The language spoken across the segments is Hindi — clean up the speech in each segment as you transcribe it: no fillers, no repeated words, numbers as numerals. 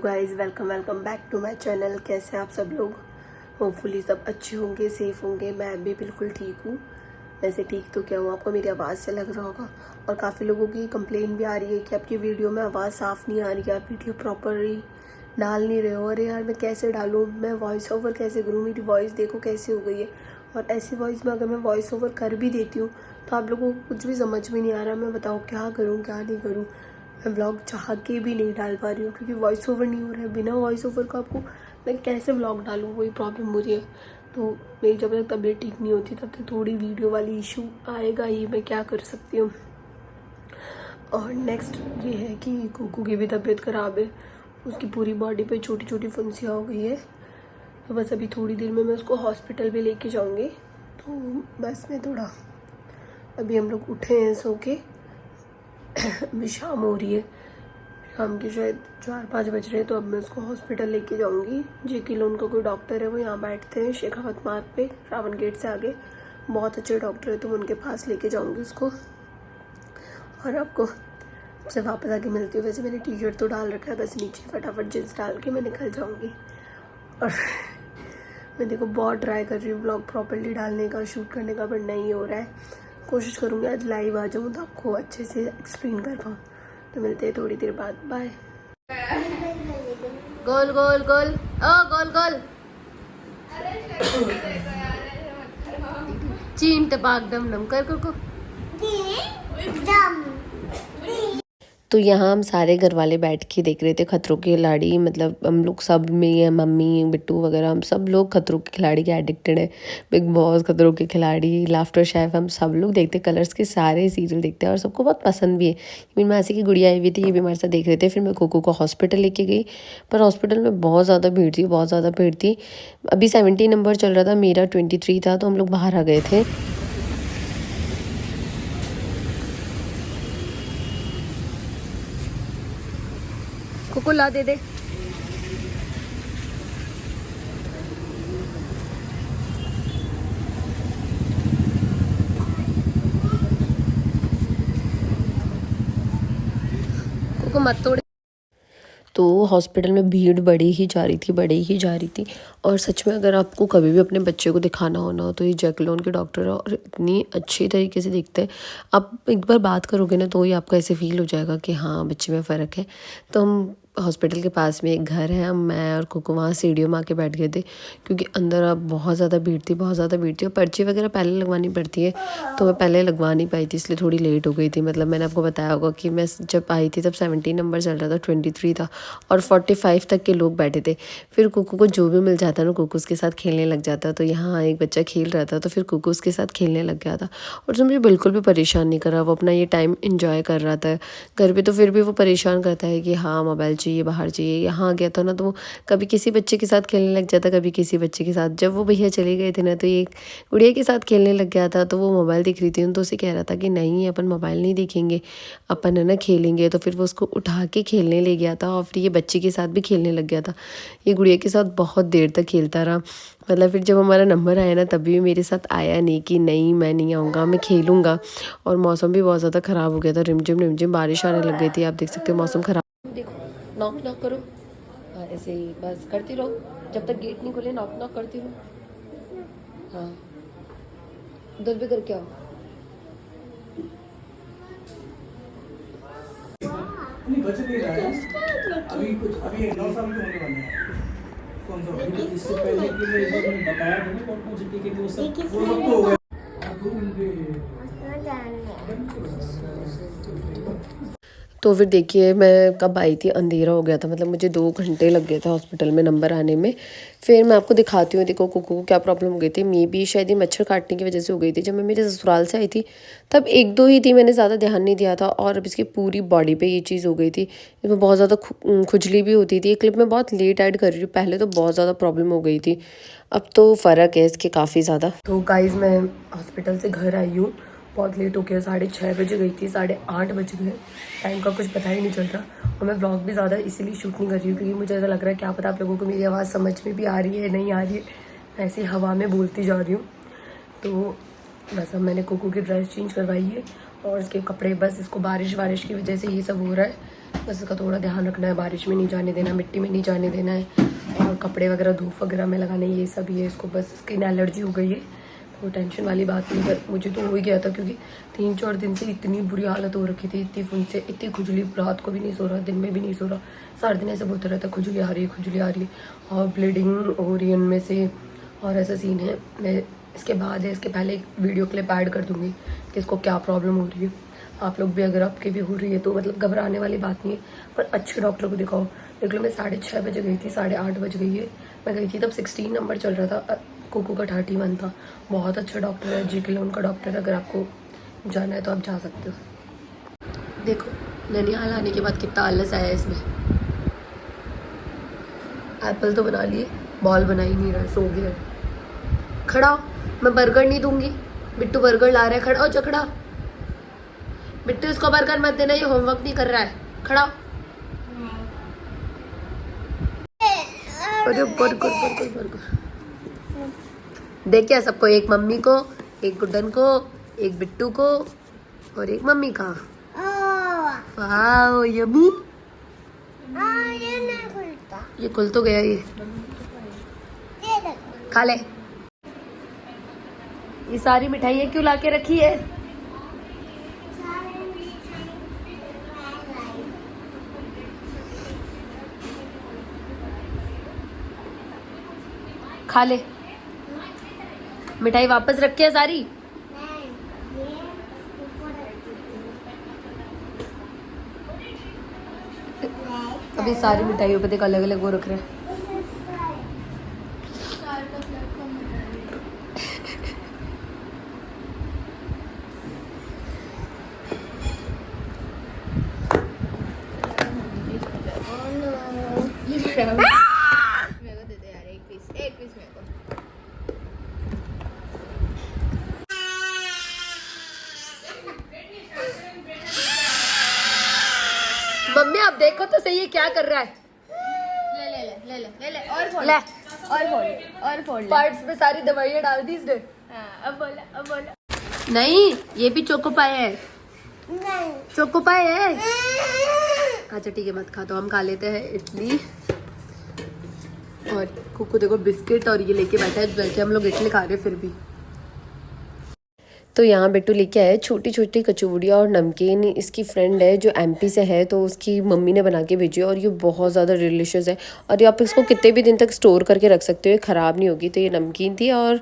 Guys, welcome back to my channel. कैसे हैं आप सब लोग? होपफुली सब अच्छे होंगे, सेफ़ होंगे। मैं भी बिल्कुल ठीक हूँ। वैसे ठीक तो क्या हूँ, आपको मेरी आवाज़ से लग रहा होगा। और काफ़ी लोगों की कंप्लेन भी आ रही है कि आपकी वीडियो में आवाज़ साफ़ नहीं आ रही है, आप वीडियो प्रॉपरली डाल नहीं रहे हो। अरे यार, मैं कैसे डालूँ? मैं वॉइस ओवर कैसे करूँ? मेरी वॉइस देखो कैसी हो गई है। और ऐसी वॉइस में अगर मैं वॉइस ओवर कर भी देती हूँ तो आप लोगों को कुछ भी समझ में नहीं आ रहा। मैं बताओ क्या करूँ क्या नहीं करूँ। मैं व्लॉग चाह के भी नहीं डाल पा रही हूँ क्योंकि वॉइस ओवर नहीं हो रहा है। बिना वॉइस ओवर का आपको मैं कैसे व्लॉग डालूँ, वही प्रॉब्लम हो रही है। तो मेरी जब तक तबीयत ठीक नहीं होती तब तक थोड़ी वीडियो वाली इशू आएगा ही। मैं क्या कर सकती हूँ। और नेक्स्ट ये है कि कुकू की भी तबीयत ख़राब है। उसकी पूरी बॉडी पे छोटी छोटी फुंसियाँ हो गई है। तो बस अभी थोड़ी देर में मैं उसको हॉस्पिटल भी लेके जाऊँगी। तो बस मैं थोड़ा, अभी हम लोग उठे हैं सो के। अभी शाम हो रही है, शाम के शायद 4-5 बज रहे हैं। तो अब मैं उसको हॉस्पिटल लेके जाऊंगी। जेके लोन का कोई डॉक्टर है, वो यहाँ बैठते हैं शेखावत मार्ग पे, रावण गेट से आगे। बहुत अच्छे डॉक्टर है, तो मैं उनके पास लेके जाऊंगी उसको। और आपको से वापस आके मिलती हूँ। वैसे मैंने टी शर्ट तो डाल रखा है, बस नीचे फटाफट जींस डाल के मैं निकल जाऊँगी। और मैं देखो बहुत ट्राई कर रही हूँ व्लॉग प्रॉपरली डालने का, शूट करने का, बट नहीं हो रहा है। कोशिश करूँगी आज लाइव आ जाऊँ तो आपको अच्छे से एक्सप्लेन कर पाऊँ। तो मिलते हैं थोड़ी देर बाद। बाय। गोल गोल गोल, ओ गोल गोल, चीन टपाक डम डम कर को। तो यहाँ हम सारे घर वाले बैठ के देख रहे थे खतरों के खिलाड़ी। मतलब हम लोग सब में, मम्मी, बिट्टू वगैरह, हम सब लोग खतरों के खिलाड़ी के एडिक्टेड है। बिग बॉस, खतरों के खिलाड़ी, लाफ्टर शेफ, हम सब लोग देखते, कलर्स के सारे सीरियल देखते हैं और सबको बहुत पसंद भी है। मेरी मासी की गुड़िया आई हुई थी, ये भी हमारे साथ देख रहे थे। फिर मैं कोको को हॉस्पिटल लेके गई, पर हॉस्पिटल में बहुत ज़्यादा भीड़ थी, बहुत ज़्यादा भीड़ थी। अभी 70 नंबर चल रहा था, मेरा 23 था, तो हम लोग बाहर आ गए थे। कोको ला दे दे। कोको मत तोड़। तो हॉस्पिटल में भीड़ बढ़ी ही जा रही थी, बढ़ी ही जा रही थी। और सच में अगर आपको कभी भी अपने बच्चे को दिखाना होना हो तो ये जैकलोन के डॉक्टर है, और इतनी अच्छी तरीके से देखते हैं। आप एक बार बात करोगे ना तो ही आपको ऐसे फील हो जाएगा कि हाँ, बच्चे में फ़र्क है। तो हम हॉस्पिटल के पास में एक घर है, हम, मैं और कोको वहाँ सीढ़ियों में आके बैठ गए थे क्योंकि अंदर अब बहुत ज़्यादा भीड़ थी, बहुत ज़्यादा भीड़ थी। और पर्ची वगैरह पहले लगवानी पड़ती है, तो मैं पहले लगवा नहीं पाई थी, इसलिए थोड़ी लेट हो गई थी। मतलब मैंने आपको बताया होगा कि मैं जब आई थी तब 70 नंबर चल रहा था, 23 था और 45 तक के लोग बैठे थे। फिर कुकू को जो भी मिल जाता ना, कुकू उसके साथ खेलने लग जाता। तो यहाँ एक बच्चा खेल रहा था तो फिर कुकू उसके साथ खेलने लग गया था। और उसने मुझे बिल्कुल भी परेशान नहीं करा, वो अपना ये टाइम इंजॉय कर रहा था। घर पे तो फिर भी वो परेशान करता है कि हाँ, मोबाइल चाहिए, बाहर चाहिए। यहाँ आ गया था ना तो वो कभी किसी बच्चे के साथ खेलने लग जाता, कभी किसी बच्चे के साथ। जब वो भैया चले गए थे ना तो एक गुड़िया के साथ खेलने लग गया था। तो वो मोबाइल दिख रही थी तो उसे कह रहा था कि नहीं, अपन मोबाइल नहीं देखेंगे, अपन है ना खेलेंगे। तो फिर वो उसको उठा के खेलने ले गया था और फिर ये बच्चे के साथ भी खेलने लग गया था। ये गुड़िया के साथ बहुत देर तक खेलता रहा। मतलब फिर जब हमारा नंबर आया ना तब भी मेरे साथ आया नहीं कि नहीं मैं नहीं आऊँगा, मैं खेलूँगा। और मौसम भी बहुत ज़्यादा ख़राब हो गया था, रिमझिम बारिश आने लग गई थी। आप देख सकते हो मौसम ख़राब। देखो, नॉक नॉक करो। हाँ, ऐसे ही बस करती रहो जब तक गेट नहीं खुले, नॉक नॉक करती रहो। हाँ, उधर भी करके आओ। नहीं बच नहीं रहा है अभी कुछ, अभी 9 साल के होने वाले हैं। कौन सा इससे पहले के लिए एक बार मैंने बताया था ना, कौन सी टिकट वो सब तो हो गया। तो फिर देखिए मैं कब आई थी, अंधेरा हो गया था। मतलब मुझे 2 घंटे लग गए थे हॉस्पिटल में नंबर आने में। फिर मैं आपको दिखाती हूँ। देखो कुकू को क्या प्रॉब्लम हो गई थी। मे बी शायद ये मच्छर काटने की वजह से हो गई थी। जब मैं मेरे ससुराल से आई थी तब 1-2 ही थी, मैंने ज़्यादा ध्यान नहीं दिया था। और अब इसकी पूरी बॉडी पे ये चीज़ हो गई थी। इसमें बहुत ज़्यादा खुजली भी होती थी। ये क्लिप मैं बहुत लेट ऐड कर रही हूँ, पहले तो बहुत ज़्यादा प्रॉब्लम हो गई थी। अब तो फ़र्क है इसके काफ़ी ज़्यादा। तो गाइज़ मैं हॉस्पिटल से घर आई हूँ, बहुत लेट हो गया। 6:30 बजे गई थी, 8:30 बज गए। टाइम का कुछ पता ही नहीं चलता। और मैं व्लॉग भी ज़्यादा इसीलिए शूट नहीं कर रही हूँ क्योंकि मुझे ऐसा लग रहा है क्या पता आप लोगों को मेरी आवाज़ समझ में भी आ रही है नहीं आ रही है। मैं ऐसे हवा में बोलती जा रही हूँ। तो बस अब मैंने कोको की ड्रेस चेंज करवाई है और इसके कपड़े, बस इसको बारिश की वजह से ये सब हो रहा है। बस इसका थोड़ा ध्यान रखना है, बारिश में नहीं जाने देना, मिट्टी में नहीं जाने देना है, और कपड़े वगैरह धूप वगैरह में लगाने, ये सब ही है। इसको बस स्किन एलर्जी हो गई है, तो टेंशन वाली बात नहीं। पर मुझे तो हो ही गया था, क्योंकि 3-4 दिन से इतनी बुरी हालत हो रखी थी, इतनी फुंसी, इतनी खुजली, रात को भी नहीं सो रहा, दिन में भी नहीं सो रहा, सारे दिन ऐसे बोलते रहता खुजली आ रही है, खुजली आ रही है, और ब्लीडिंग हो रही है उनमें से, और ऐसा सीन है। मैं इसके बाद है, इसके पहले एक वीडियो क्लिप ऐड कर दूँगी कि इसको क्या प्रॉब्लम हो रही है। आप लोग भी अगर आपकी भी हो रही है तो मतलब घबराने वाली बात नहीं है, पर अच्छे डॉक्टर को दिखाओ। देख लो, मैं 6:30 बजे गई थी, 8:30 बज गई है। मैं गई थी तब 16 नंबर चल रहा था, कोको का 31 था। बहुत अच्छा डॉक्टर है, जी किलोन का डॉक्टर है, अगर आपको जाना है तो आप जा सकते हो। देखो ननिहाल आने के बाद कितना आलस आया है इसमें। एप्पल तो बना लिए, बॉल बना ही नहीं रहा, सो गया। खड़ा हो, मैं बर्गर नहीं दूंगी। बिट्टू बर्गर ला रहा है, खड़ा हो, जा खड़ा। बिट्टू इसको बर्गर मत देना, ये होमवर्क नहीं कर रहा है, खड़ा हो। अरे बर्गर बर्गर बर्गर देखिए सबको, एक मम्मी को, एक गुड्डन को, एक बिट्टू को, और एक मम्मी का। Wow yummy. ये खुल तो गया, ये खा ले। ये सारी मिठाइयाँ क्यों लाके रखी है? खा ले, मिठाई वापस रखी है सारी। अभी सारी मिठाइयों पे देख अलग अलग वो रख रहे हैं। मेरे को दे दे यार, एक पीस मेरे को। मम्मी आप देखो तो सही है क्या कर रहा है। ले ले ले ले ले ले ले और फोड़ ले, और फोड़ ले। पार्ट्स में सारी दवाइयाँ डाल दी इसने। हाँ, अब बोला नहीं, ये भी चोको पाए है, चोको पाए है। अच्छा ठीक है, मत खा, तो हम खा लेते हैं इडली। और कुकू देखो बिस्किट और ये लेके बैठा है, बैठे हम लोग इडली खा रहे हैं फिर भी। तो यहाँ बिट्टू लेके आए छोटी छोटी कचौड़ियाँ और नमकीन। इसकी फ्रेंड है जो एमपी से है, तो उसकी मम्मी ने बना के भेजी है, और ये बहुत ज़्यादा डिलीशियस है, और ये आप इसको कितने भी दिन तक स्टोर करके रख सकते हो, ख़राब नहीं होगी। तो ये नमकीन थी और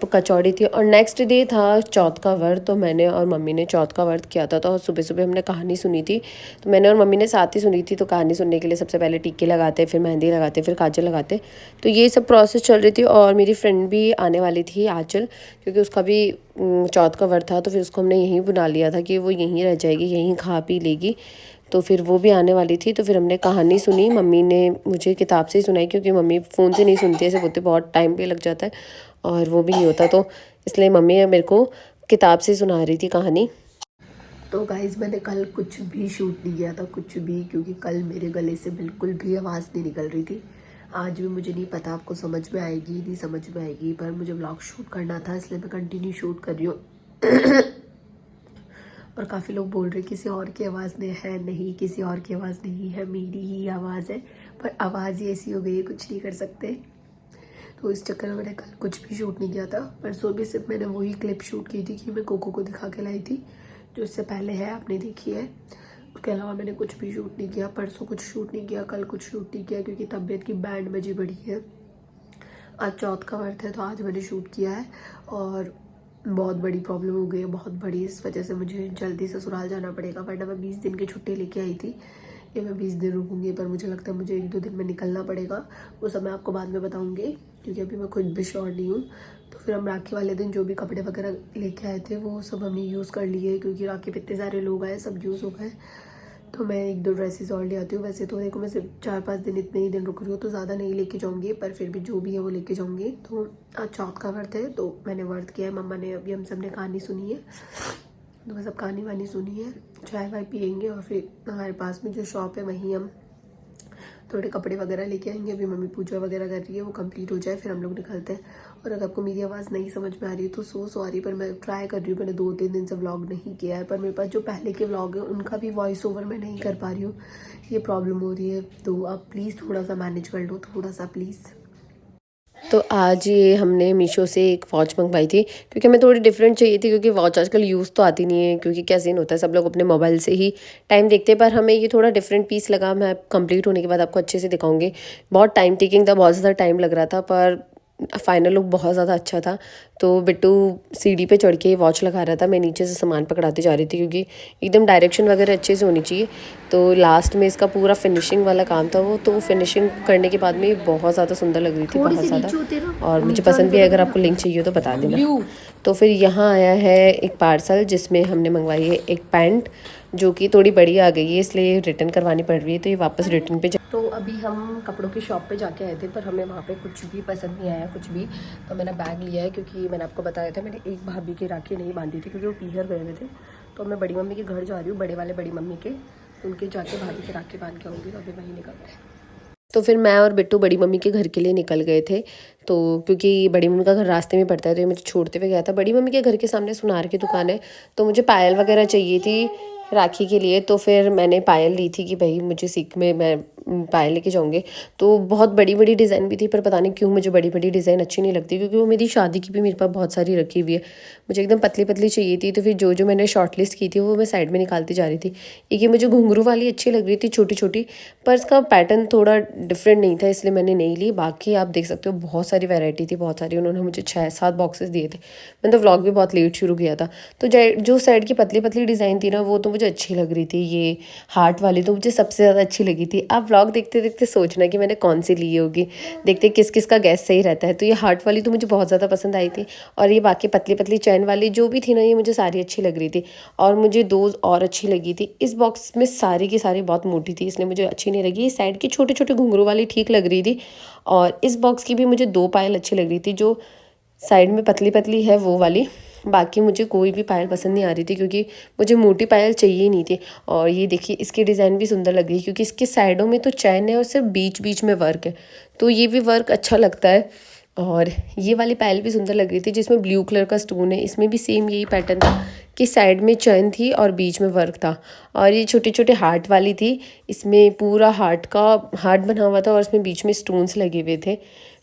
कचौड़ी थी। और नेक्स्ट डे था चौथ का व्रत, तो मैंने और मम्मी ने चौथ का व्रत किया था। तो सुबह सुबह हमने कहानी सुनी थी, तो मैंने और मम्मी ने साथ ही सुनी थी। तो कहानी सुनने के लिए सबसे पहले टीके लगाते, फिर मेहंदी लगाते, फिर काजल लगाते। तो ये सब प्रोसेस चल रही थी, और मेरी फ्रेंड भी आने वाली थी आंचल, क्योंकि उसका भी चौथ का व्रत था। तो फिर उसको हमने यहीं बुला लिया था कि वो यहीं रह जाएगी, यहीं खा पी लेगी। तो फिर वो भी आने वाली थी, तो फिर हमने कहानी सुनी। मम्मी ने मुझे किताब से ही सुनाई, क्योंकि मम्मी फ़ोन से नहीं सुनती, ऐसे बोलते बहुत टाइम भी लग जाता है और वो भी नहीं होता, तो इसलिए मम्मी मेरे को किताब से सुना रही थी कहानी। तो गाइज़ मैंने कल कुछ भी शूट नहीं किया था, कुछ भी, क्योंकि कल मेरे गले से बिल्कुल भी आवाज़ नहीं निकल रही थी। आज भी मुझे नहीं पता आपको समझ में आएगी नहीं समझ में आएगी, पर मुझे व्लॉग शूट करना था, इसलिए मैं कंटिन्यू शूट कर रही हूँ। और काफ़ी लोग बोल रहे किसी और की आवाज़ में है, नहीं किसी और की आवाज़ नहीं है, मेरी ही आवाज़ है। पर आवाज़ ही ऐसी हो गई है, कुछ नहीं कर सकते। तो इस चक्कर में मैंने कल कुछ भी शूट नहीं किया था। परसों भी सिर्फ मैंने वही क्लिप शूट की थी कि मैं कोको को दिखा के लाई थी, जो इससे पहले है, आपने देखी है। उसके अलावा मैंने कुछ भी शूट नहीं किया। परसों कुछ शूट नहीं किया, कल कुछ शूट नहीं किया, क्योंकि तबीयत की बैंड बजी पड़ी है। आज चौथ का व्रत है, तो आज मैंने शूट किया है, और बहुत बड़ी प्रॉब्लम हो गई है, बहुत बड़ी। इस वजह से मुझे जल्दी ससुराल जाना पड़ेगा, वरना मैं 20 दिन की छुट्टी लेके आई थी कि मैं 20 दिन रुकूंगी, पर मुझे लगता है मुझे 1-2 दिन में निकलना पड़ेगा। वो सब मैं आपको बाद में बताऊंगी, क्योंकि अभी मैं खुद भी श्योर नहीं हूँ। तो फिर हम राखी वाले दिन जो भी कपड़े वगैरह लेके आए थे वो सब हमने यूज़ कर लिए, क्योंकि राखी पे इतने सारे लोग आए, सब यूज़ हो गए। तो मैं 1-2 ड्रेसेस और ले आती हूँ। वैसे तो देखो मैं सिर्फ 4-5 दिन इतने ही दिन रुक रही हूँ, तो ज़्यादा नहीं लेके जाऊँगी, पर फिर भी जो भी है वो लेके जाऊँगी। तो आज चौथ का व्रत है, तो मैंने व्रत किया है। मम्मा ने, अभी हम सब ने कहानी सुनी है, तो बस अब कहानी वानी सुनी है, चाय वाय पियेंगे, और फिर हमारे पास में जो शॉप है वहीं हम थोड़े कपड़े वगैरह लेके आएंगे। अभी मम्मी पूजा वगैरह कर रही है, वो कंप्लीट हो जाए फिर हम लोग निकलते हैं। और अगर आपको मेरी आवाज़ नहीं समझ में आ रही है तो सॉरी, पर मैं ट्राई कर रही हूँ। मैंने 2-3 दिन से व्लॉग नहीं किया है, पर मेरे पास जो पहले के व्लॉग है उनका भी वॉइस ओवर मैं नहीं कर पा रही हूँ, ये प्रॉब्लम हो रही है। तो आप प्लीज़ थोड़ा सा मैनेज कर लो, थोड़ा सा प्लीज़। तो आज ये हमने मीशो से एक वॉच मंगवाई थी, क्योंकि हमें थोड़ी डिफरेंट चाहिए थी, क्योंकि वॉच आजकल यूज़ तो आती नहीं है, क्योंकि क्या सीन होता है सब लोग अपने मोबाइल से ही टाइम देखते हैं। पर हमें ये थोड़ा डिफरेंट पीस लगा। मैं कंप्लीट होने के बाद आपको अच्छे से दिखाऊंगी। बहुत टाइम टेकिंग था, बहुत ज़्यादा टाइम लग रहा था, पर फाइनल लुक बहुत ज़्यादा अच्छा था। तो बिट्टू सीढ़ी पे चढ़ के वॉच लगा रहा था, मैं नीचे से सामान पकड़ाते जा रही थी, क्योंकि एकदम डायरेक्शन वगैरह अच्छे से होनी चाहिए। तो लास्ट में इसका पूरा फिनिशिंग वाला काम था वो, तो फिनिशिंग करने के बाद में बहुत ज़्यादा सुंदर लग रही थी, बहुत ज़्यादा। और मुझे पसंद भी है, अगर आपको लिंक चाहिए तो बता देना। तो फिर यहाँ आया है एक पार्सल, जिसमें हमने मंगवाई है एक पैंट, जो कि थोड़ी बड़ी आ गई है, इसलिए रिटर्न करवानी पड़ रही है। तो ये वापस रिटर्न पे तो अभी हम कपड़ों की शॉप पे जाके आए थे, पर हमें वहाँ पे कुछ भी पसंद नहीं आया, कुछ भी। तो मैंने बैग लिया है, क्योंकि मैंने आपको बताया था मैंने एक भाभी की राखी नहीं बांधी थी, क्योंकि वो पीहर गए हुए थे। तो मैं बड़ी मम्मी के घर जा रही हूँ, बड़े वाले बड़ी मम्मी के, उनके जाके भाभी की राखी बांध के आऊँगी। तो अभी वहीं निकलते हैं। तो फिर मैं और बिट्टू बड़ी मम्मी के घर के लिए निकल गए थे। तो क्योंकि बड़ी मम्मी का घर रास्ते में पड़ता है, तो ये मुझे छोड़ते हुए गया था। बड़ी मम्मी के घर के सामने सुनार की दुकान है, तो मुझे पायल वगैरह चाहिए थी राखी के लिए। तो फिर मैंने पायल ली थी कि भाई मुझे सीख में मैं पायल लेके जाऊँगी। तो बहुत बड़ी बड़ी डिज़ाइन भी थी, पर पता नहीं क्यों मुझे बड़ी बड़ी डिज़ाइन अच्छी नहीं लगती, क्योंकि वो मेरी शादी की भी मेरे पास बहुत सारी रखी हुई है। मुझे एकदम पतली पतली चाहिए थी। तो फिर जो जो मैंने शॉर्ट लिस्ट की थी वो मैं साइड में निकालती जा रही थी। एक ये मुझे घुंघरू वाली अच्छी लग रही थी, छोटी छोटी, पर इसका पैटर्न थोड़ा डिफरेंट नहीं था, इसलिए मैंने नहीं ली। बाकी आप देख सकते हो बहुत सारी वैरायटी थी, बहुत सारी। उन्होंने मुझे 6-7 बॉक्सेस दिए थे। मैंने तो व्लॉग भी बहुत लेट शुरू किया था। तो जो साइड की पतली पतली डिज़ाइन थी ना, वो तो मुझे अच्छी लग रही थी। ये हार्ट वाली तो मुझे सबसे ज़्यादा अच्छी लगी थी। आप व्लॉग देखते देखते सोचना कि मैंने कौन सी ली होगी, देखते किस किस का गैस सही रहता है। तो ये हार्ट वाली तो मुझे बहुत ज़्यादा पसंद आई थी, और ये बाकी पतली पतली चैन वाली जो भी थी ना, ये मुझे सारी अच्छी लग रही थी। और मुझे 2 और अच्छी लगी थी। इस बॉक्स में सारी की सारी बहुत मोटी थी, इसलिए मुझे अच्छी नहीं लगी। साइड की छोटे छोटे घुंघरू वाली ठीक लग रही थी, और इस बॉक्स की भी मुझे 2 पायल अच्छी लग रही थी। जो साइड में पतली पतली है वो वाली, बाकी मुझे कोई भी पायल पसंद नहीं आ रही थी, क्योंकि मुझे मोटी पायल चाहिए ही नहीं थी। और ये देखिए इसकी डिज़ाइन भी सुंदर लग रही है, क्योंकि इसके साइडों में तो चैन है और सिर्फ बीच बीच में वर्क है, तो ये भी वर्क अच्छा लगता है। और ये वाली पायल भी सुंदर लग रही थी, जिसमें ब्लू कलर का स्टोन है। इसमें भी सेम यही पैटर्न था कि साइड में चैन थी और बीच में वर्क था। और ये छोटे छोटे हार्ट वाली थी, इसमें पूरा हार्ट बना हुआ था और इसमें बीच में स्टोन्स लगे हुए थे।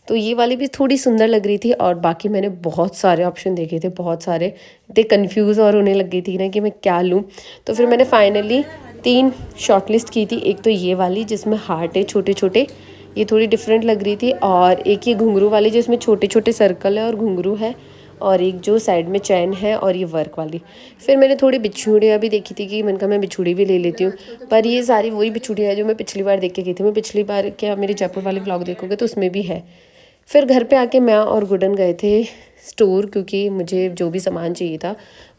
तो ये वाली भी थोड़ी सुंदर लग रही थी। और बाकी मैंने बहुत सारे ऑप्शन देखे थे, बहुत सारे। इतने कन्फ्यूज़ और होने लग गई थी ना कि मैं क्या लूँ। तो फिर मैंने फाइनली 3 शॉर्टलिस्ट की थी। एक तो ये वाली जिसमें हार्ट है छोटे छोटे, ये थोड़ी डिफरेंट लग रही थी। और एक ये घुंघरू वाली जिसमें छोटे छोटे सर्कल है और घुंघरू है, और एक जो साइड में चैन है और ये वर्क वाली। फिर मैंने थोड़ी बिछुड़ियाँ भी देखी थी कि मैंने कहा मैं बिछुड़ी भी ले लेती हूँ, पर ये सारी वही बिछुड़ियाँ है जो मैं पिछली बार देख के गई थी। मैं पिछली बार क्या मेरे जयपुर वाले व्लॉग देखोगे तो उसमें भी है। फिर घर पे आके मैं और गुडन गए थे स्टोर, क्योंकि मुझे जो भी सामान चाहिए था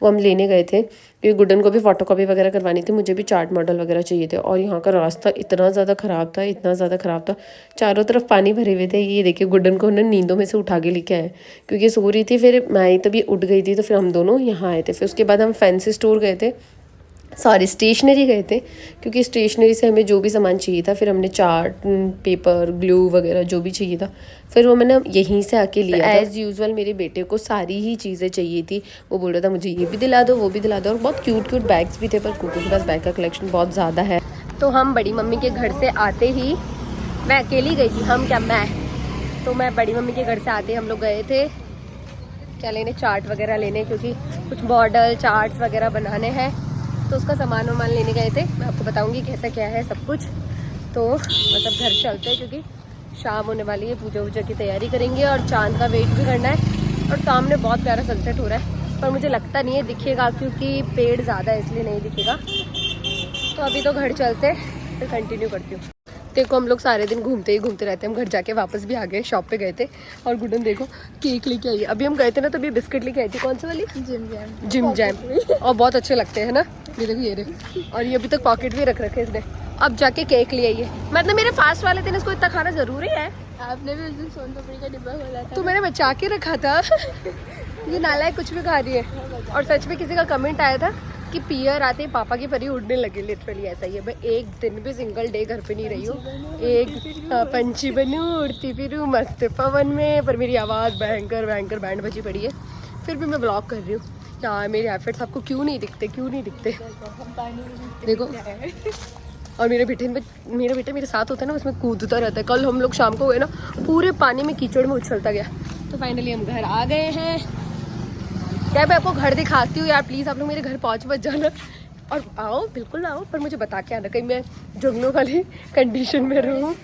वो हम लेने गए थे, क्योंकि गुडन को भी फ़ोटोकॉपी वगैरह करवानी थी, मुझे भी चार्ट मॉडल वगैरह चाहिए थे। और यहाँ का रास्ता इतना ज़्यादा ख़राब था, इतना ज़्यादा ख़राब था, चारों तरफ पानी भरे हुए थे। ये देखिए गुडन को उन्होंने नींदों में से उठा के लेके आए, क्योंकि सो रही थी। फिर मैं आई तभी उठ गई थी, तो फिर हम दोनों यहाँ आए थे। फिर उसके बाद हम फैंसी स्टोर गए थे, सॉरी स्टेशनरी गए थे, क्योंकि स्टेशनरी से हमें जो भी सामान चाहिए था, फिर हमने चार्ट पेपर ग्लू वगैरह जो भी चाहिए था, फिर वो मैंने यहीं से आके लिया था। एज़ यूजुअल मेरे बेटे को सारी ही चीज़ें चाहिए थी। वो बोल रहा था मुझे ये भी दिला दो, वो भी दिला दो। और बहुत क्यूट क्यूट बैग्स भी थे, पर कुकू के पास बैग का कलेक्शन बहुत ज़्यादा है। तो हम बड़ी मम्मी के घर से आते ही, मैं अकेली गई थी, तो मैं बड़ी मम्मी के घर से आते हम लोग गए थे क्या लेने, चार्ट वगैरह लेने, क्योंकि कुछ मॉडल चार्ट्स वगैरह बनाने हैं, तो उसका सामान वामान लेने गए थे। मैं आपको बताऊंगी कैसा क्या है सब कुछ। तो मतलब घर चलते हैं, क्योंकि शाम होने वाली है, पूजा वूजा की तैयारी करेंगे और चांद का वेट भी करना है। और सामने बहुत प्यारा सनसेट हो रहा है, पर मुझे लगता नहीं है दिखेगा, क्योंकि पेड़ ज़्यादा है इसलिए नहीं दिखेगा। तो अभी तो घर चलते, फिर कंटिन्यू करती हूँ। देखो हम लोग सारे दिन घूमते ही घूमते रहते हैं। हम घर जाके वापस भी आ गए, शॉप पे गए थे, और गुडन देखो केक लेके आई है। अभी हम गए थे ना, तो अभी बिस्किट लेके आई थी। कौन सी वाली? जिम जैम और बहुत अच्छे लगते हैं ना, ये देखो ये रहे। और ये अभी तक पॉकेट भी रख रखे इसने। अब जाके केक ले आई है। मतलब मेरे फास्ट वाले दिन इसको इतना खाना जरूरी है। आपने भी उस दिन सोन पापड़ी का डिब्बा खोला था, तो मैंने बचा के रखा था। ये नालायक कुछ भी खा रही है। और सच में किसी का कमेंट आया था कि पियर आते ही पापा की परी उड़ने लगी, लिटरली ऐसा ही है। मैं एक दिन भी सिंगल डे घर पे नहीं रही हूँ। एक पंछी बनूं, उड़ती फिरूं मस्त पवन में, पर मेरी आवाज़ भयंकर भयंकर बैंड बजी पड़ी है। फिर भी मैं ब्लॉग कर रही हूँ। यार मेरे एफर्ट्स आपको क्यों नहीं दिखते? देखो, और मेरा बेटा मेरे साथ होता है ना, उसमें कूदता रहता है। कल हम लोग शाम को गए ना, पूरे पानी में कीचड़ में उछलता गया। तो फाइनली हम घर आ गए हैं। क्या मैं आपको घर दिखाती हूँ यार, प्लीज़ आप लोग मेरे घर पहुँच मत जाना, और आओ बिल्कुल आओ, पर मुझे बता के आना, कहीं मैं जंगलों वाली कंडीशन में रहूँ।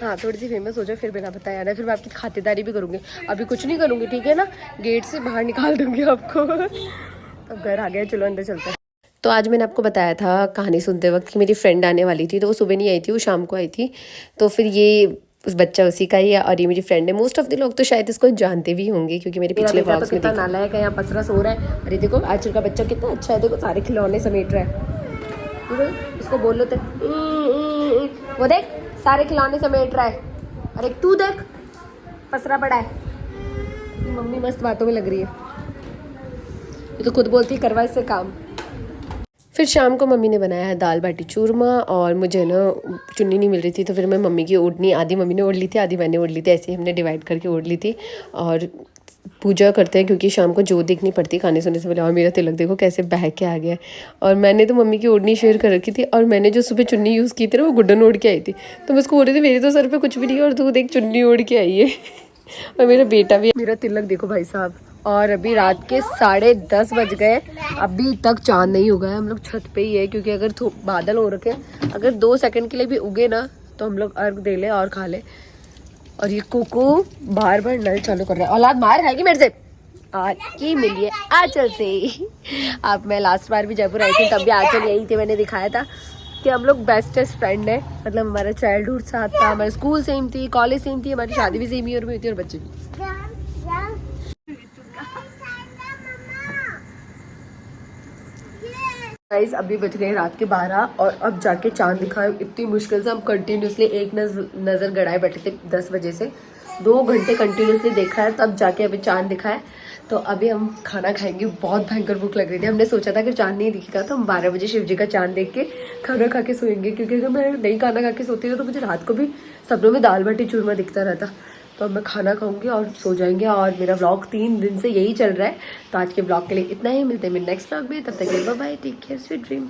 हाँ, थोड़ी सी फेमस हो जाए फिर बिना बताए आना, फिर मैं आपकी खातिरदारी भी करूँगी। अभी कुछ नहीं करूँगी, ठीक है ना, गेट से बाहर निकाल दूँगी आपको। अब घर आ गया, चलो अंदर चलते हैं। तो आज मैंने आपको बताया था कहानी सुनते वक्त कि मेरी फ्रेंड आने वाली थी, तो वो सुबह नहीं आई थी, वो शाम को आई थी। तो फिर ये उस बच्चा उसी का ही है, और ये मेरी फ्रेंड है। मोस्ट ऑफ द लोग तो शायद इसको जानते भी होंगे, क्योंकि मेरे पिछले व्लॉग्स में देखा। नालायक है, यहाँ पसरा सो रहा है। अरे देखो आजकल का बच्चा कितना अच्छा है, देखो सारे खिलौने समेट रहा है। इसको बोलो तो वो देख सारे खिलौने समेट रहा है। अरे तू देख पसरा पड़ा है। मम्मी मस्त बातों में लग रही है, ये तो खुद बोलती है करवा इससे काम। फिर शाम को मम्मी ने बनाया है दाल बाटी चूरमा, और मुझे ना चुन्नी नहीं मिल रही थी, तो फिर मैं मम्मी की ओढ़नी आधी मम्मी ने ओढ़ ली थी, आधी मैंने ओढ़ ली थी, ऐसे ही हमने डिवाइड करके ओढ़ ली थी। और पूजा करते हैं, क्योंकि शाम को जोत देखनी पड़ती है खाने सोने से पहले। और मेरा तिलक देखो कैसे बह के आ गया है। और मैंने तो मम्मी की ओढ़नी शेयर कर रखी थी, और मैंने जो सुबह चुन्नी यूज़ की थी ना, वो गुड्डन ओढ़ के आई थी। तो मैं उसको बोल रही थी मेरे तो सर पे कुछ भी नहीं है, और तू देख चुन्नी ओढ़ के आई है। और मेरा बेटा भी, मेरा तिलक देखो भाई साहब। और अभी रात के 10:30 बज गए, अभी तक चांद नहीं उगा है। हम लोग छत पे ही है, क्योंकि अगर बादल हो रखे, अगर 2 सेकंड के लिए भी उगे ना, तो हम लोग अर्घ दे ले और खा ले। और ये कुकू बार बार नल चालू कर रहा है। औलाद मार खाएगी मेरे से। और ये मिली है आंचल से। अब मैं लास्ट बार भी जयपुर आई थी, तब भी आंचल यही थे, मैंने दिखाया था कि हम लोग बेस्टेस्ट फ्रेंड है। मतलब हमारा चाइल्डहुड साथ था, हमारी स्कूल सेम थी, कॉलेज सेम थी, हमारी शादी भी सेम ईयर में हुई थी, और बच्चे भी। गाइस अभी बज गए रात के 12, और अब जाके चांद दिखा है। इतनी मुश्किल से हम कंटिन्यूसली एक नज़र गड़ाए बैठे थे 10 बजे से, 2 घंटे कंटिन्यूसली देखा है, तब जाके अभी चांद दिखा है। तो अभी हम खाना खाएंगे। बहुत भयंकर भूख लग रही थी। हमने सोचा था कि चांद नहीं दिखेगा तो हम 12 बजे शिव जी का चांद देख के खाना खा के सोएंगे, क्योंकि अगर मैं नहीं खाना खा के सोती थी तो मुझे रात को भी सपनों में दाल बाटी चूरमा दिखता रहता। तो अब मैं खाना खाऊंगी और सो जाएंगे। और मेरा व्लॉग 3 दिन से यही चल रहा है। तो आज के व्लॉग के लिए इतना ही, मिलते हैं मेरे नेक्स्ट व्लॉग में। तब तक के लिए bye bye, take care, sweet dream.